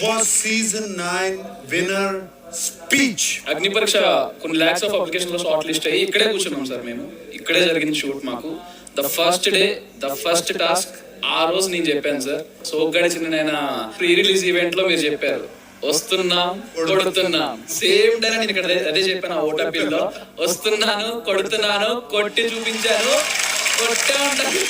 Boss season 9 winner speech. అగ్ని పరీక్ష కొన్ని లాక్స్ ఆఫ్ అప్లికేషన్ లో షార్ట్ లిస్ట్ అయ్యి ఇక్కడే కూర్చున్నాం సార్. మేము ఇక్కడే జరిగింది షూట్. మాకు the first day the first task ఆ రోజు నేను చెప్పాను సార్. సో గడిచిన నేను ప్రీ రిలీజ్ ఈవెంట్ లో మీరు చెప్పారు వస్తున్నాం కొడుతున్నాం. సేమ్ డే నేను ఇక్కడ అదే చెప్పాను ఆ ఓటపీల్లో. వస్తున్నాను కొడుతున్నాను, కొట్టి చూపించాను, కొట్టే ఉంటాను.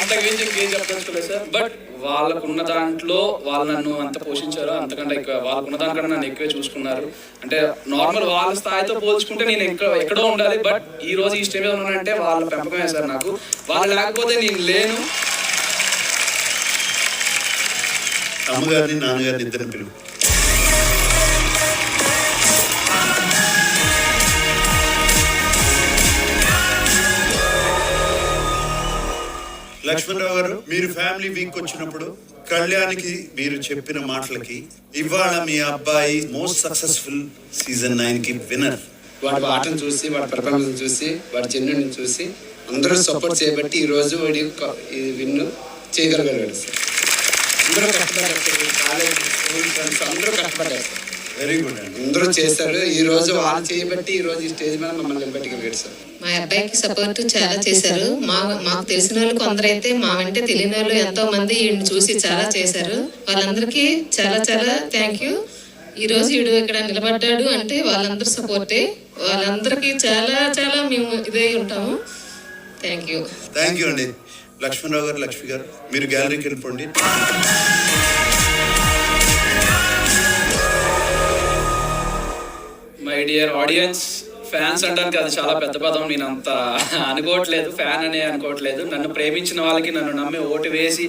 అంతకు మించి ఇంకేం చెప్పదలుచుకోలేదు సార్. బట్ వాళ్ళకున్న దాంట్లో వాళ్ళు నన్ను అంత పోషించారు. అంతకంటే ఎక్కువ వాళ్ళకున్న దానికంటే నన్ను ఎక్కువే చూసుకున్నారు. అంటే నార్మల్ వాళ్ళ స్థాయితో పోల్చుకుంటే నేను ఎక్కడో ఉండాలి. బట్ ఈ రోజు ఈ స్టేజ్ మీద ఉన్నానంటే వాళ్ళ పెంపకమే సార్ నాకు. వాళ్ళు లేకపోతే నేను లేను. అమ్మగారిని నాన్నగారిని ఇద్దరిని పిలువు. లక్ష్మణరావు గారు, మీరు ఫ్యామిలీ వీక్ వచ్చినప్పుడు కళ్యాణ్కి మీరు చెప్పిన మాటలకి ఇవాళ మీ అబ్బాయి మోస్ట్ సక్సెస్ఫుల్ సీజన్ 9 కి విన్నర్. వాడి ఆటను చూసి, వాడి పెర్ఫార్మెన్స్ చూసి, వాడి జెన్యున్ చూసి అందరూ సపోర్ట్ చేయబట్టి ఈ రోజు వాడి విన్ చేయగలిగాడు సార్. అందరూ కష్టపడ్డారు, కాలేజ్ ఫ్రెండ్స్ అందరూ కష్టపడ్డారు సార్. వెరీ గుడ్ అండి. అందరూ చేశారు. ఈ రోజు వాళ్ళు చేయబట్టి ఈ రోజు ఈ స్టేజ్ మీద మమ్మల్ని నిలబెట్టగలిగాడు సార్. మా అబ్బాయికి సపోర్ట్ చాలా చేశారు. మాకు తెలిసిన వాళ్ళు కొందరైతే, మా వెంటే తెలియని వాళ్ళు ఎంతో మంది ఈయన చూసి చాలా చేశారు. వాళ్ళందరికీ చాలా చాలా థ్యాంక్ యూ. ఈ రోజు ఈడు ఇక్కడ నిలబడ్డాడు అంటే వాళ్ళందరూ సపోర్టే. వాళ్ళందరికీ చాలా చాలా మేము ఇదే ఉంటాము. Thank you. థ్యాంక్ యూ అండి. లక్ష్మణరావు గారు, లక్ష్మి గారు, మీరు గ్యాలరీకి వెళ్ళిపోండి. మై డియర్ ఆడియన్స్, ఫ్యాన్స్ అంటానికి అది చాలా పెద్ద పదం. నేను అంత అనుకోవట్లేదు, ఫ్యాన్ అనే అనుకోవట్లేదు. నన్ను ప్రేమించిన వాళ్ళకి, నన్ను నమ్మి ఓటు వేసి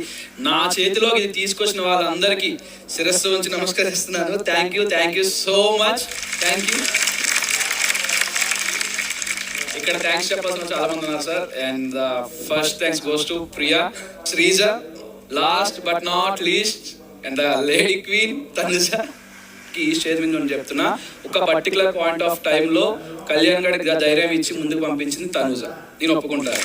నా చేతిలోకి ఇది తీసుకొచ్చిన వాళ్ళందరికీ శిరస్సు ఉంచి నమస్కరిస్తున్నాను. Thank you so much. Thank you. ఇక్కడ థ్యాంక్స్ చెప్పాల్సిన చాలా మంది ఉన్నారు sir. And first thanks goes to Priya, Sreeja, last but not least and the lady queen Tanuja. ఈ స్టేజ్ మీద నేను చెప్తున్నా, ఒక పర్టికులర్ పాయింట్ ఆఫ్ టైంలో కళ్యాణ్ గడికి ధైర్యం ఇచ్చి ముందుకు పంపించింది తనుజ. నేను ఒప్పుకుంటాను.